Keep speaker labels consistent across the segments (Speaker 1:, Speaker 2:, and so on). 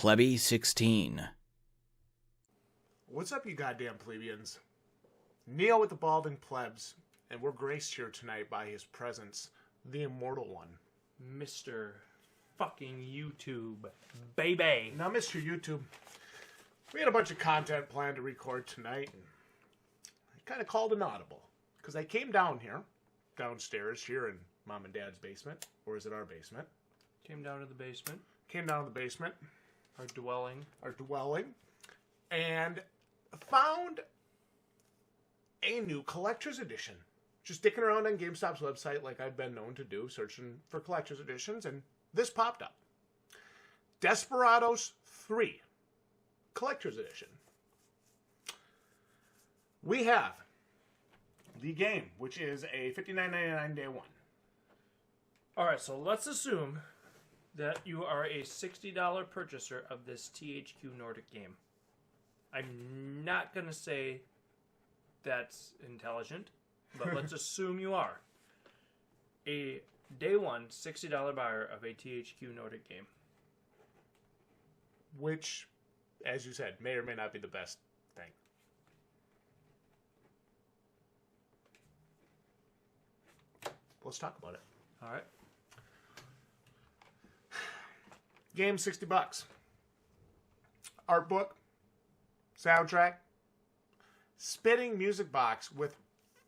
Speaker 1: Plebby16.
Speaker 2: What's up, you goddamn plebeians? Neo with the balding plebs, and we're graced here tonight by his presence, the immortal one.
Speaker 3: Mr. fucking YouTube, baby.
Speaker 2: Now, Mr. YouTube, we had a bunch of content planned to record tonight, and I kind of called an audible, because I came downstairs here in Mom and Dad's basement, or is it our basement?
Speaker 3: Came down to the basement.
Speaker 2: Our dwelling, and found a new collector's edition. Just dicking around on GameStop's website like I've been known to do, searching for collector's editions, and this popped up. Desperados 3 collector's edition. We have the game, which is a $59.99 day one.
Speaker 3: Alright, so let's assume that you are a $60 purchaser of this THQ Nordic game. I'm not going to say that's intelligent, but let's assume you are a day one $60 buyer of a THQ Nordic game.
Speaker 2: Which, as you said, may or may not be the best thing. Let's talk about it.
Speaker 3: All right.
Speaker 2: Game, $60. Art book, soundtrack, spinning music box with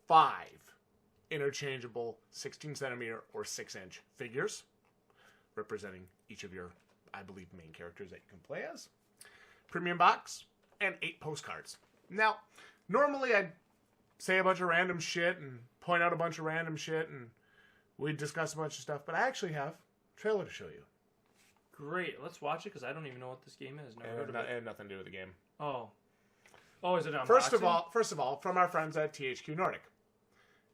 Speaker 2: 5 interchangeable 16cm or 6-inch figures, representing each of your, I believe, main characters that you can play as. Premium box, and 8 postcards. Now, normally I'd say a bunch of random shit and point out a bunch of random shit and we'd discuss a bunch of stuff, but I actually have a trailer to show you.
Speaker 3: Great. Let's watch it because I don't even know what this game is. Never heard of it.
Speaker 2: It had nothing to do with the game.
Speaker 3: Oh, is it unboxing?
Speaker 2: First of all, from our friends at THQ Nordic,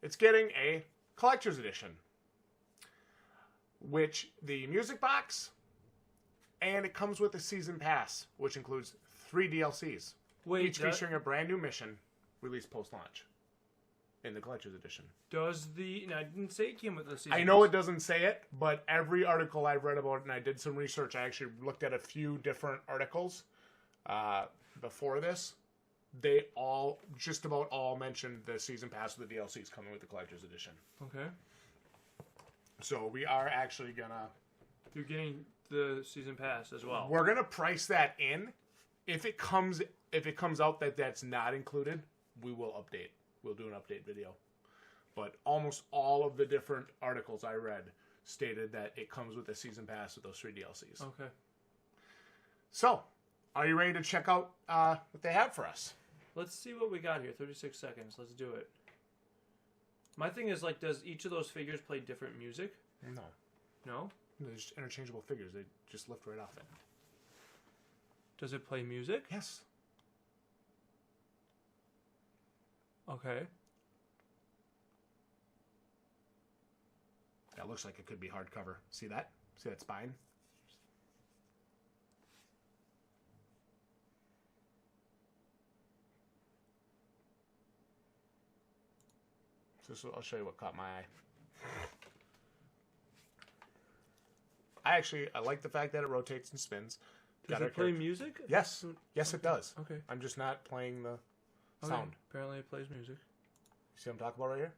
Speaker 2: it's getting a collector's edition, which the music box, and it comes with a season pass, which includes 3 DLCs, each featuring a brand new mission released post-launch in the collector's edition.
Speaker 3: I didn't say it came with the season.
Speaker 2: I know it doesn't say it, but every article I've read about it, and I did some research, I actually looked at a few different articles before this. They just about all mentioned the season pass with the DLCs coming with the collector's edition.
Speaker 3: Okay.
Speaker 2: So we are actually gonna...
Speaker 3: You're getting the season pass as well.
Speaker 2: We're gonna price that in. If it comes out that that's not included, we will update. We'll do an update video. But almost all of the different articles I read stated that it comes with a season pass with those 3 DLCs.
Speaker 3: Okay.
Speaker 2: So, are you ready to check out what they have for us?
Speaker 3: Let's see what we got here. 36 seconds. Let's do it. My thing is, does each of those figures play different music?
Speaker 2: No.
Speaker 3: No?
Speaker 2: They're just interchangeable figures. They just lift right off it.
Speaker 3: Does it play music?
Speaker 2: Yes.
Speaker 3: Okay.
Speaker 2: That looks like it could be hardcover. See that? See that spine? So I'll show you what caught my eye. I like the fact that it rotates and spins.
Speaker 3: Does it play music?
Speaker 2: Yes. Yes, it does.
Speaker 3: Okay.
Speaker 2: I'm just not playing the sound.
Speaker 3: Apparently it plays music.
Speaker 2: See what I'm talking about right here?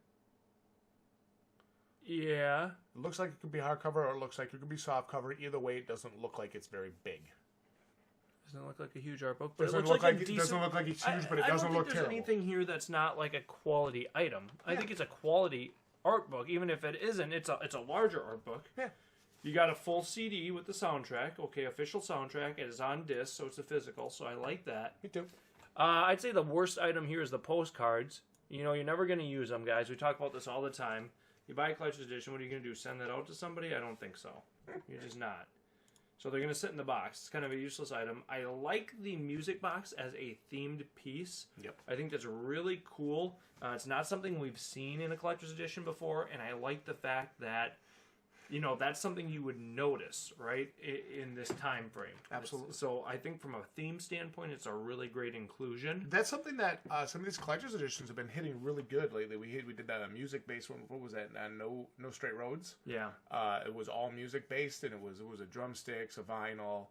Speaker 3: Yeah.
Speaker 2: It looks like it could be hardcover or it looks like it could be softcover. Either way, it doesn't look like it's very big.
Speaker 3: Doesn't look like a huge art book. But
Speaker 2: Doesn't look like it's huge, but it doesn't look terrible.
Speaker 3: I don't think there's anything here that's not like a quality item. I think it's a quality art book. Even if it isn't, it's a larger art book.
Speaker 2: Yeah.
Speaker 3: You got a full CD with the soundtrack. Okay, official soundtrack. It is on disc, so it's a physical, so I like that.
Speaker 2: Me too.
Speaker 3: I'd say the worst item here is the postcards. You know, you're never going to use them, guys. We talk about this all the time. You buy a collector's edition, what are you going to do? Send that out to somebody? I don't think so. You're just not. So they're going to sit in the box. It's kind of a useless item. I like the music box as a themed piece.
Speaker 2: Yep.
Speaker 3: I think that's really cool. It's not something we've seen in a collector's edition before, and I like the fact that you know, that's something you would notice, right, in this time frame.
Speaker 2: Absolutely.
Speaker 3: So I think from a theme standpoint, it's a really great inclusion.
Speaker 2: That's something that some of these collector's editions have been hitting really good lately. We did that music-based one. What was that? No Straight Roads.
Speaker 3: Yeah.
Speaker 2: It was all music-based, and it was a drumsticks, a vinyl,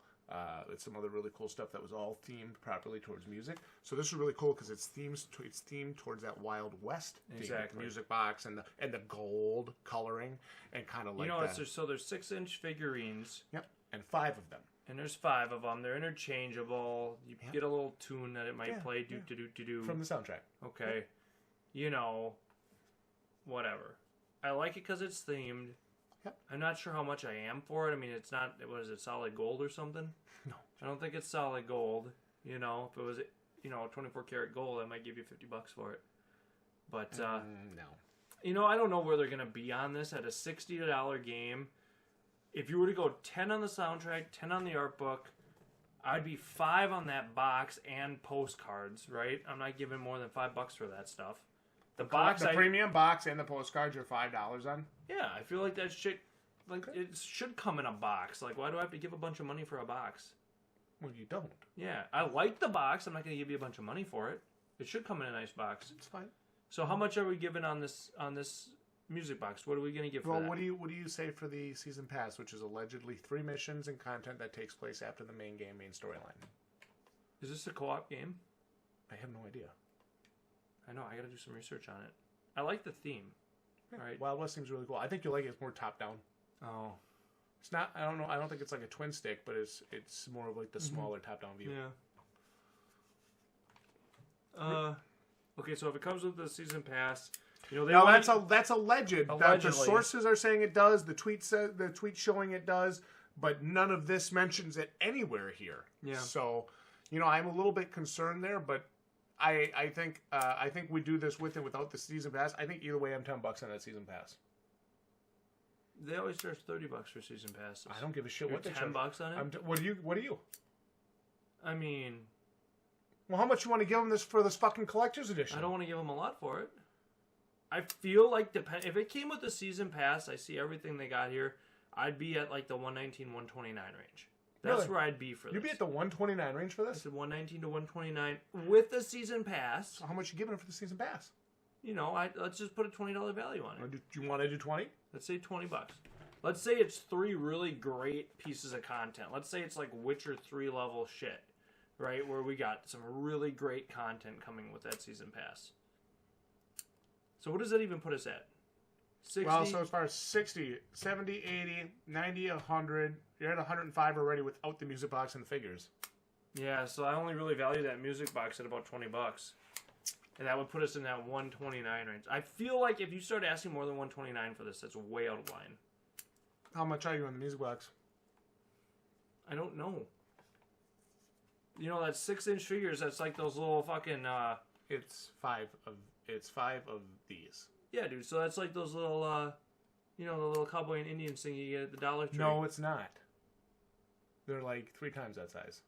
Speaker 2: It's some other really cool stuff that was all themed properly towards music. So this is really cool because it's themed towards that Wild West theme,
Speaker 3: Exactly.
Speaker 2: the music box and the gold coloring and kind of like that.
Speaker 3: So there's 6-inch figurines.
Speaker 2: Yep, and 5 of them.
Speaker 3: And there's 5 of them. They're interchangeable. You get a little tune that it might play do
Speaker 2: From the soundtrack.
Speaker 3: Okay. Whatever. I like it because it's themed.
Speaker 2: Yep.
Speaker 3: I'm not sure how much I am for it. I mean, it's not, what is it, solid gold or something?
Speaker 2: No.
Speaker 3: I don't think it's solid gold. If it was, 24 karat gold, I might give you $50 for it. But,
Speaker 2: no.
Speaker 3: I don't know where they're going to be on this at a $60 game. If you were to go 10 on the soundtrack, 10 on the art book, I'd be 5 on that box and postcards, right? I'm not giving more than $5 for that stuff. The
Speaker 2: premium box and the postcards are $5 on.
Speaker 3: Yeah, I feel like that shit, it should come in a box. Like, why do I have to give a bunch of money for a box?
Speaker 2: Well, you don't.
Speaker 3: Yeah, I like the box. I'm not going to give you a bunch of money for it. It should come in a nice box.
Speaker 2: It's fine.
Speaker 3: So, how much are we giving on this music box? What are we going to give for that?
Speaker 2: What do you say for the season pass, which is allegedly 3 missions and content that takes place after the main storyline?
Speaker 3: Is this a co-op game?
Speaker 2: I have no idea.
Speaker 3: I know. I got to do some research on it. I like the theme.
Speaker 2: Yeah.
Speaker 3: Right.
Speaker 2: Wild West seems really cool. I think you'll like it. It's more top down.
Speaker 3: Oh.
Speaker 2: It's not. I don't know. I don't think it's like a twin stick, but it's more of like the smaller top down view.
Speaker 3: Yeah. Okay. So if it comes with the season pass,
Speaker 2: that's alleged. That the sources are saying it does. The tweet showing it does, but none of this mentions it anywhere here.
Speaker 3: Yeah.
Speaker 2: So, I'm a little bit concerned there, but I think we do this with and without the season pass. I think either way, I'm $10 on that season pass.
Speaker 3: They always charge $30 for season passes.
Speaker 2: I don't give a shit what they
Speaker 3: $10 on it.
Speaker 2: What are you?
Speaker 3: I mean,
Speaker 2: well, how much you want to give them for this fucking collector's edition?
Speaker 3: I don't want to give them a lot for it. I feel like if it came with the season pass, I see everything they got here. I'd be at like the 119, 129 range. That's where I'd be for this.
Speaker 2: You'd be at the 129 range for this?
Speaker 3: I said 119 to 129 with the season pass.
Speaker 2: So how much you giving for the season pass?
Speaker 3: Let's just put a $20 value on it.
Speaker 2: Do you want to do 20?
Speaker 3: Let's say $20. Let's say it's 3 really great pieces of content. Let's say it's like Witcher 3 level shit, right? Where we got some really great content coming with that season pass. So what does that even put us at? 60?
Speaker 2: Well, so as far as 60, 70, 80, 90, 100, you're at 105 already without the music box and the figures.
Speaker 3: Yeah, so I only really value that music box at about $20. And that would put us in that 129 range. I feel like if you start asking more than 129 for this, that's way out of line.
Speaker 2: How much are you on the music box?
Speaker 3: I don't know. That 6-inch figures, that's like those little fucking...
Speaker 2: It's 5 of these.
Speaker 3: Yeah, dude. So that's like those little, the little cowboy and Indian thing you get at the Dollar Tree.
Speaker 2: No, it's not. They're like 3 times that size.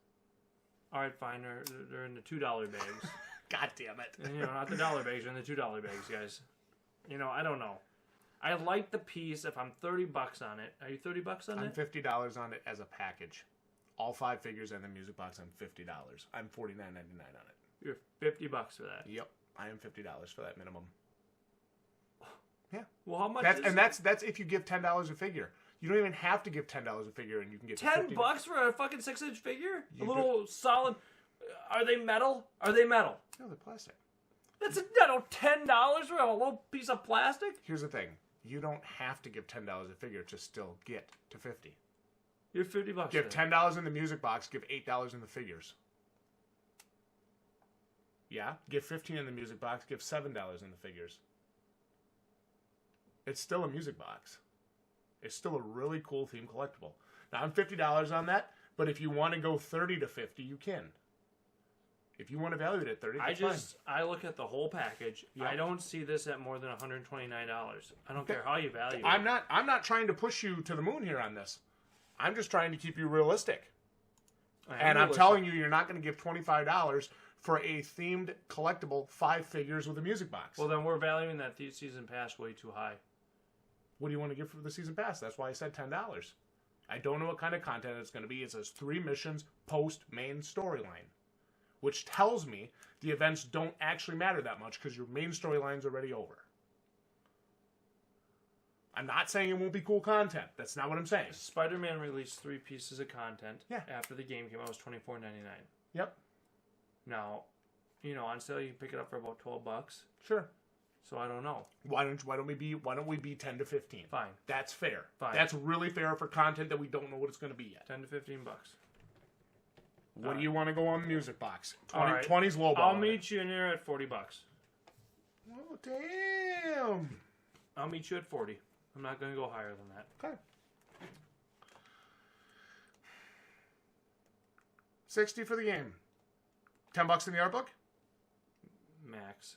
Speaker 3: All right, fine. They're in the $2 bags.
Speaker 2: God damn it.
Speaker 3: And, not the dollar bags. They're in the $2 bags, guys. I don't know. I like the piece if I'm $30 on it. Are you $30 on it?
Speaker 2: I'm $50 on it as a package. All 5 figures and the music box, I'm $50. I'm $49.99 on it.
Speaker 3: You're $50 for that.
Speaker 2: Yep. I am $50 for that minimum. Yeah.
Speaker 3: Well, how much?
Speaker 2: That's if you give $10 a figure. You don't even have to give $10 a figure, and you can get
Speaker 3: $10 for a fucking 6-inch figure. A little solid. Are they metal? Are they metal?
Speaker 2: No, they're plastic.
Speaker 3: That's $10 for a little piece of plastic.
Speaker 2: Here's the thing: you don't have to give $10 a figure to still get to $50.
Speaker 3: You're $50.
Speaker 2: Give $10 in the music box. Give $8 in the figures. Yeah, give $15 in the music box. Give $7 in the figures. It's still a music box. It's still a really cool theme collectible. Now I'm $50 on that, but if you want to go $30 to $50, you can. If you want to value it at $30, that's fine.
Speaker 3: I look at the whole package. Yep. I don't see this at more than $129. I don't care how you value it.
Speaker 2: I'm not trying to push you to the moon here on this. I'm just trying to keep you realistic. And I'm telling you, you're not going to give $25 for a themed collectible 5 figures with a music box.
Speaker 3: Well, then we're valuing that season pass way too high.
Speaker 2: What do you want to give for the season pass? That's why I said $10. I don't know what kind of content it's going to be. It says 3 missions post main storyline, which tells me the events don't actually matter that much because your main storyline's already over. I'm not saying it won't be cool content. That's not what I'm saying.
Speaker 3: Spider-Man released 3 pieces of content.
Speaker 2: Yeah.
Speaker 3: After the game came out, it was $24.99.
Speaker 2: Yep.
Speaker 3: Now, on sale you can pick it up for about $12.
Speaker 2: Sure.
Speaker 3: So I don't know.
Speaker 2: Why don't we be 10 to 15?
Speaker 3: Fine.
Speaker 2: That's fair.
Speaker 3: Fine.
Speaker 2: That's really fair for content that we don't know what it's going to be yet.
Speaker 3: 10 to $15.
Speaker 2: What do you want to go on the music box? 20,
Speaker 3: All right.
Speaker 2: 20's low ball.
Speaker 3: I'll meet you in there at $40.
Speaker 2: Oh, damn.
Speaker 3: I'll meet you at 40. I'm not going to go higher than that.
Speaker 2: Okay. 60 for the game. $10 in the art book?
Speaker 3: Max.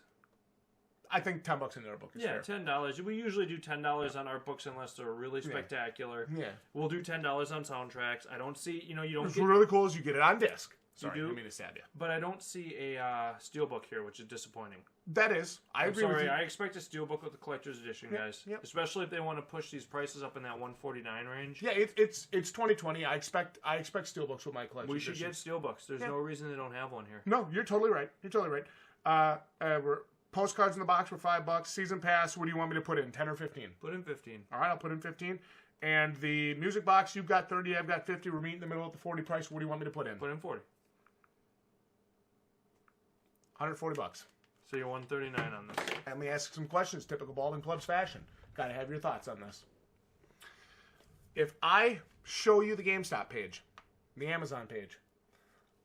Speaker 2: I think $10 in the art book is fair.
Speaker 3: $10. We usually do $10 on art books unless they're really spectacular.
Speaker 2: Yeah.
Speaker 3: We'll do $10 on soundtracks. I don't see, you don't
Speaker 2: What's
Speaker 3: get...
Speaker 2: really cool is you get it on disc. Sorry,
Speaker 3: do?
Speaker 2: I didn't mean to stab you.
Speaker 3: But I don't see a steelbook here, which is disappointing.
Speaker 2: That is. I agree with you.
Speaker 3: I expect a steelbook with the collector's edition, guys.
Speaker 2: Yep.
Speaker 3: Especially if they want to push these prices up in that $149 range.
Speaker 2: Yeah, it's 2020. I expect steelbooks with my collection.
Speaker 3: We should get steelbooks. There's no reason they don't have one here.
Speaker 2: No, you're totally right. We're postcards in the box for $5. Season pass. What do you want me to put in? 10 or 15?
Speaker 3: Put in 15.
Speaker 2: All right, I'll put in 15. And the music box, you've got 30. I've got 50. We're meeting in the middle at the 40 price. What do you want me to put in?
Speaker 3: Put in 40.
Speaker 2: $140.
Speaker 3: So you're 139 on this.
Speaker 2: Let me ask some questions, typical Baldwin Clubs fashion. Got to have your thoughts on this. If I show you the GameStop page, the Amazon page,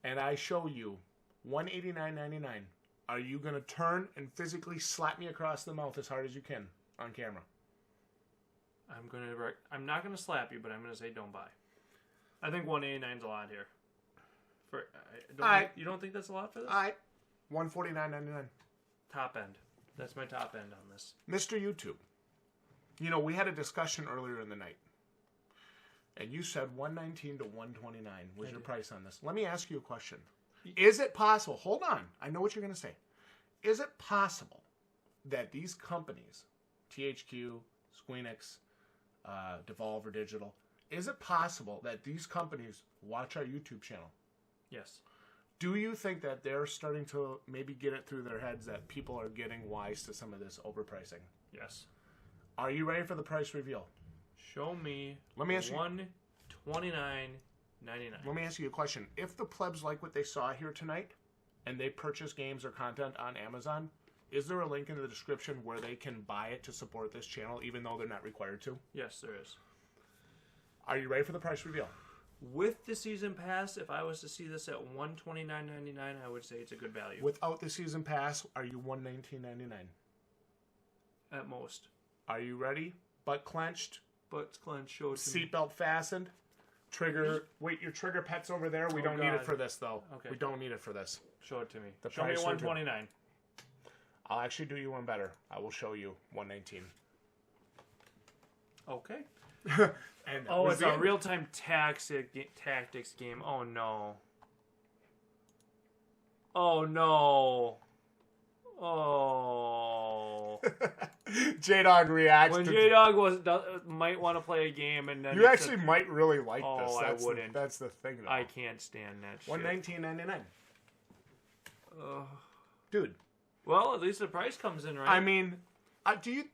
Speaker 2: and I show you $189.99, are you going to turn and physically slap me across the mouth as hard as you can on camera?
Speaker 3: I'm not gonna slap you, but I'm gonna say don't buy. I think 189's a lot here. You don't think that's a lot for this?
Speaker 2: All right. $149.99.
Speaker 3: Top end. That's my top end on this.
Speaker 2: Mr. YouTube, we had a discussion earlier in the night, and you said $119 to $129 was your price on this. Let me ask you a question. Is it possible? Hold on. I know what you're going to say. Is it possible that these companies, THQ, Squeenix, Devolver Digital, is it possible that these companies watch our YouTube channel?
Speaker 3: Yes.
Speaker 2: Do you think that they're starting to maybe get it through their heads that people are getting wise to some of this overpricing?
Speaker 3: Yes.
Speaker 2: Are you ready for the price reveal?
Speaker 3: Show me.
Speaker 2: Let me ask you.
Speaker 3: $129.99.
Speaker 2: Let me ask you a question. If the plebs like what they saw here tonight, and they purchase games or content on Amazon, is there a link in the description where they can buy it to support this channel, even though they're not required to?
Speaker 3: Yes, there is.
Speaker 2: Are you ready for the price reveal?
Speaker 3: With the season pass, if I was to see this at $129.99, I would say it's a good value.
Speaker 2: Without the season pass, are you $119.99?
Speaker 3: At most.
Speaker 2: Are you ready? Butt clenched?
Speaker 3: Butt clenched. Show it to me.
Speaker 2: Seatbelt fastened? Trigger. Wait, your trigger pet's over there. We don't need it for this, though.
Speaker 3: Okay.
Speaker 2: We don't need it for this.
Speaker 3: Show it to me.
Speaker 2: Show me
Speaker 3: $129.
Speaker 2: I'll actually do you one better. I will show you $119.
Speaker 3: Okay.
Speaker 2: And
Speaker 3: it's a real-time tactics game. Oh, no. Oh, no. Oh.
Speaker 2: Jdog reacts.
Speaker 3: When Jdog might want to play a game, and then
Speaker 2: you actually might really like this.
Speaker 3: I wouldn't.
Speaker 2: That's the thing, though.
Speaker 3: I can't stand that shit.
Speaker 2: $119.99. Dude.
Speaker 3: Well, at least the price comes in, right?
Speaker 2: I mean, do you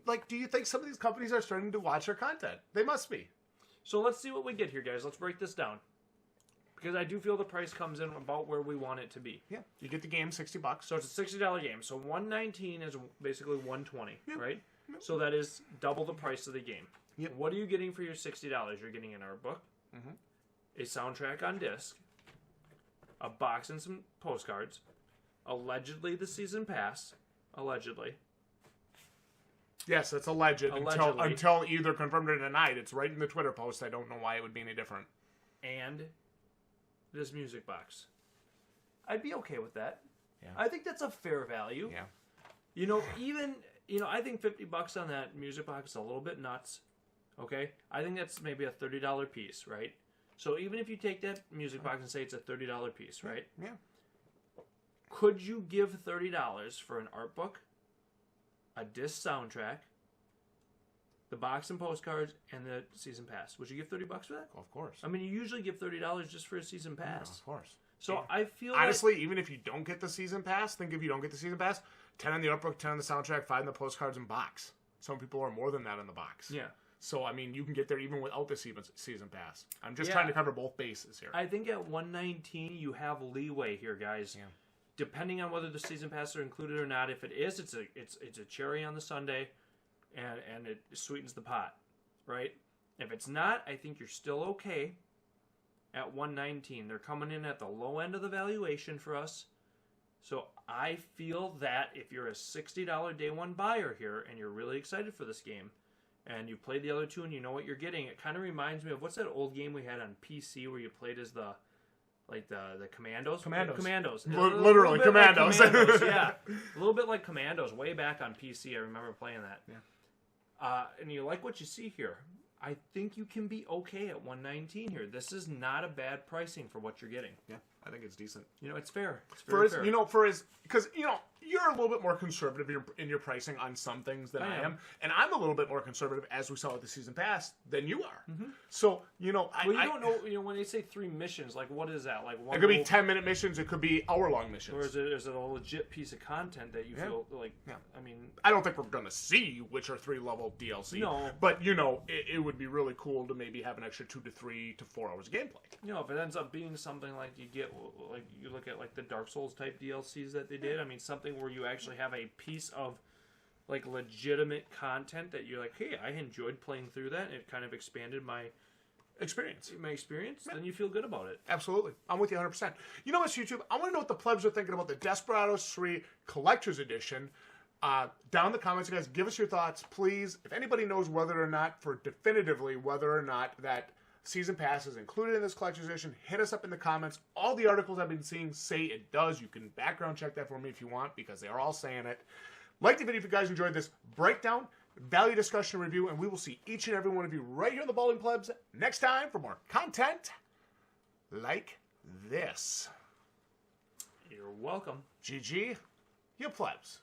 Speaker 2: think some of these companies are starting to watch our content? They must be.
Speaker 3: So let's see what we get here, guys. Let's break this down. Because I do feel the price comes in about where we want it to be.
Speaker 2: Yeah. You get the game, $60.
Speaker 3: So it's a $60 game. So $119 is basically $120, right? Yep. So that is double the price of the game.
Speaker 2: Yep.
Speaker 3: What are you getting for your $60? You're getting an art book, a soundtrack on disc, a box and some postcards, allegedly the season pass, allegedly.
Speaker 2: Yes, it's alleged until either confirmed or denied. It's right in the Twitter post. I don't know why it would be any different.
Speaker 3: And this music box. I'd be okay with that.
Speaker 2: Yeah.
Speaker 3: I think that's a fair value.
Speaker 2: Yeah.
Speaker 3: I think $50 on that music box is a little bit nuts. Okay? I think that's maybe a $30 piece, right? So even if you take that music box and say it's a $30 piece, right?
Speaker 2: Yeah.
Speaker 3: Could you give $30 for an art book, a disc soundtrack, the box and postcards, and the season pass? Would you give $30 for that?
Speaker 2: Of course.
Speaker 3: I mean, you usually give $30 just for a season pass.
Speaker 2: Yeah, of course.
Speaker 3: So
Speaker 2: yeah.
Speaker 3: I feel
Speaker 2: honestly, even if you don't get the season pass, think if you don't get the season pass, 10 on the art book, 10 on the soundtrack, 5 on the postcards and box. Some people are more than that in the box.
Speaker 3: Yeah.
Speaker 2: So, I mean, you can get there even without the season pass. I'm just trying to cover both bases here.
Speaker 3: I think at 119 you have leeway here, guys. Yeah. Depending on whether the season passes are included or not. If it is, it's a cherry on the sundae, and it sweetens the pot, right? If it's not, I think you're still okay at 119. They're coming in at the low end of the valuation for us. So I feel that if you're a $60 day one buyer here and you're really excited for this game, and you played the other two and you know what you're getting, it kind of reminds me of, what's that old game we had on PC where you played as the Commandos? Commandos.
Speaker 2: Literally, Commandos.
Speaker 3: Like Commandos. Yeah. A little bit like Commandos, way back on PC. I remember playing that. Yeah. And you like what you see here. I think you can be okay at 119 here. This is not a bad pricing for what you're getting.
Speaker 2: Yeah, I think it's decent.
Speaker 3: It's fair. It's very fair.
Speaker 2: Because you're a little bit more conservative in your pricing on some things than I am, and I'm a little bit more conservative, as we saw with the season pass, than you are. Mm-hmm. So
Speaker 3: you don't know. When they say 3 missions, like what is that? Like
Speaker 2: it could be 10-minute missions. It could be hour-long missions.
Speaker 3: Or is it a legit piece of content that you feel like? Yeah. I mean,
Speaker 2: I don't think we're gonna see Witcher 3 level DLC.
Speaker 3: No,
Speaker 2: but it would be really cool to maybe have an extra 2 to 3 to 4 hours of gameplay.
Speaker 3: If it ends up being something like you look at like the Dark Souls type DLCs that they did. I mean, something where you actually have a piece of like legitimate content that you're like, hey, I enjoyed playing through that, and it kind of expanded my experience. Then you feel good about it.
Speaker 2: Absolutely. I'm with you 100%. You know what, YouTube? I want to know what the plebs are thinking about the Desperados 3 Collector's Edition. Down in the comments, you guys, give us your thoughts, please. If anybody knows whether or not that Season Pass is included in this collector's edition, hit us up in the comments. All the articles I've been seeing say it does. You can background check that for me if you want, because they are all saying it. Like the video if you guys enjoyed this breakdown, value discussion review, and we will see each and every one of you right here on the Balding Plebs next time for more content like this.
Speaker 3: You're welcome.
Speaker 2: GG, you plebs.